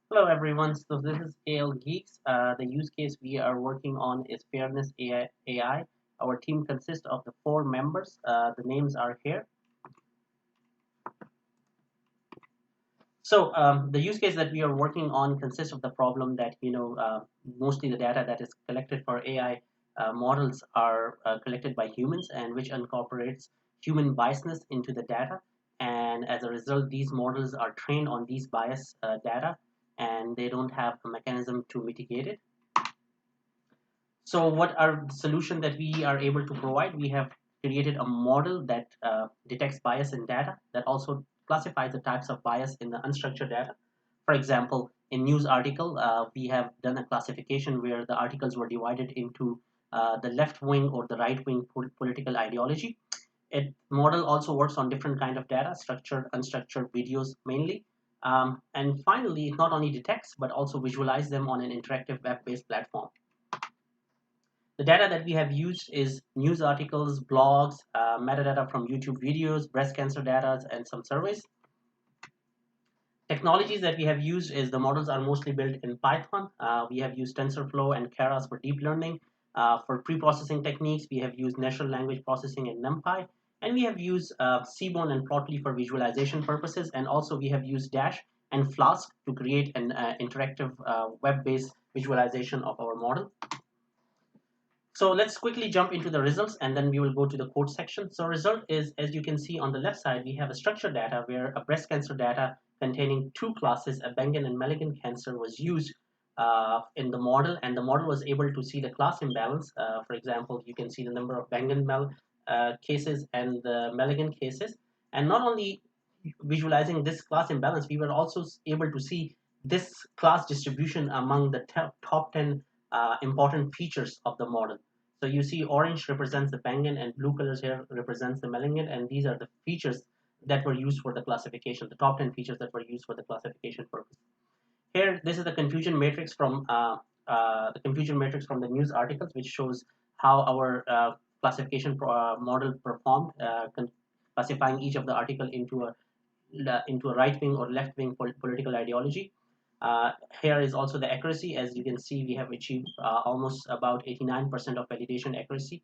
Hello everyone, so this is AL Geeks. The use case we are working on is Fairness AI. Our team consists of the four members. The names are here. So the use case that we are working on consists of the problem that mostly the data that is collected for AI models are collected by humans, and which incorporates human biasness into the data. And as a result, these models are trained on these bias data, and they don't have a mechanism to mitigate it. So what are the solution that we are able to provide? We have created a model that detects bias in data, that also classifies the types of bias in the unstructured data. For example, in news article, we have done a classification where the articles were divided into the left wing or the right wing political ideology. It model also works on different kind of data, structured, unstructured videos mainly. And finally, it not only detects but also visualize them on an interactive web-based platform. The data that we have used is news articles, blogs, metadata from YouTube videos, breast cancer data, and some surveys. Technologies that we have used is the models are mostly built in Python. We have used TensorFlow and Keras for deep learning. For pre-processing techniques, we have used natural language processing and NumPy. And we have used Seaborn and Plotly for visualization purposes. And also we have used Dash and Flask to create an interactive web-based visualization of our model. So let's quickly jump into the results, and then we will go to the code section. So result is, as you can see on the left side, we have a structured data where a breast cancer data containing two classes, a Bengal and malignant cancer, was used in the model, and the model was able to see the class imbalance. For example, you can see the number of Bengal cases and the malignant cases. And not only visualizing this class imbalance, we were also able to see this class distribution among the top 10 important features of the model. So you see orange represents the Bengal and blue colors here represents the malignant, and these are the features that were used for the classification, the top 10 features that were used for the classification purpose. Here, this is the confusion matrix from the news articles, which shows how our classification model performed, classifying each of the article into a right wing or left wing political ideology. Here is also the accuracy. As you can see, we have achieved almost about 89% of validation accuracy.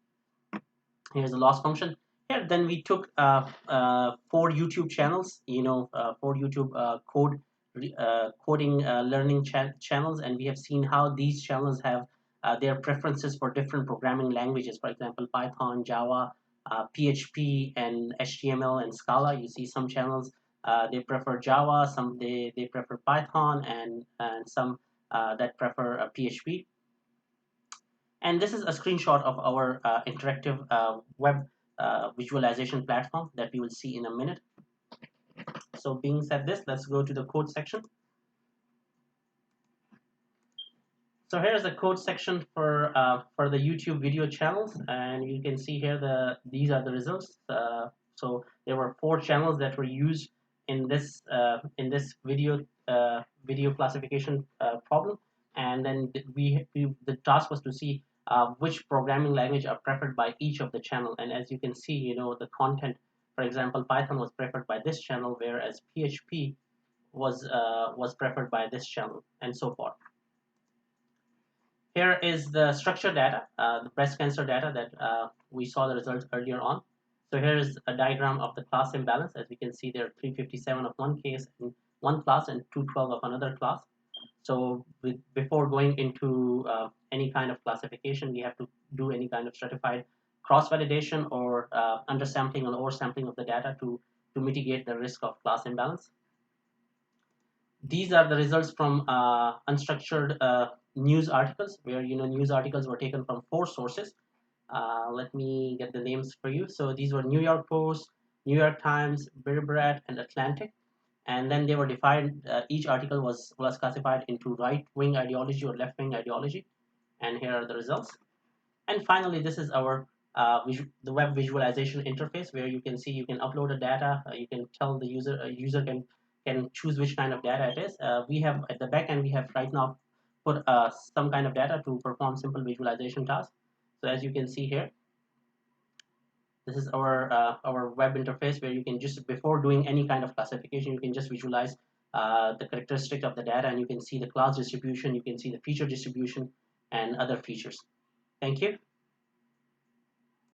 Here's the loss function. Here, then we took four YouTube channels, four YouTube coding learning channels, and we have seen how these channels have their preferences for different programming languages. For example, Python, Java, PHP, and HTML and Scala. You see some channels they prefer Java, some they prefer Python, and some that prefer PHP. And this is a screenshot of our interactive web visualization platform that we will see in a minute. So being said this, let's go to the code section. So here's the code section for the YouTube video channels, and you can see here these are the results. So there were four channels that were used in this video classification problem, and then the task was to see which programming language are preferred by each of the channel. And as you can see, the content. For example, Python was preferred by this channel, whereas PHP was preferred by this channel, and so forth. Here is the structured data, the breast cancer data that we saw the results earlier on. So here is a diagram of the class imbalance. As we can see, there are 357 of one case in one class and 212 of another class. So before going into any kind of classification, we have to do any kind of stratified cross-validation or undersampling or oversampling of the data to mitigate the risk of class imbalance. These are the results from unstructured news articles, where news articles were taken from four sources. Let me get the names for you. So these were New York Post, New York Times, Birbrat, and Atlantic. And then they were defined. Each article was classified into right wing ideology or left wing ideology. And here are the results. And finally, this is our the web visualization interface, where you can see you can upload a data. You can tell the user can choose which kind of data it is. We have at the back end, we have right now put some kind of data to perform simple visualization tasks. So as you can see here, this is our web interface, where you can just, before doing any kind of classification, you can just visualize the characteristic of the data, and you can see the class distribution, you can see the feature distribution, and other features. Thank you.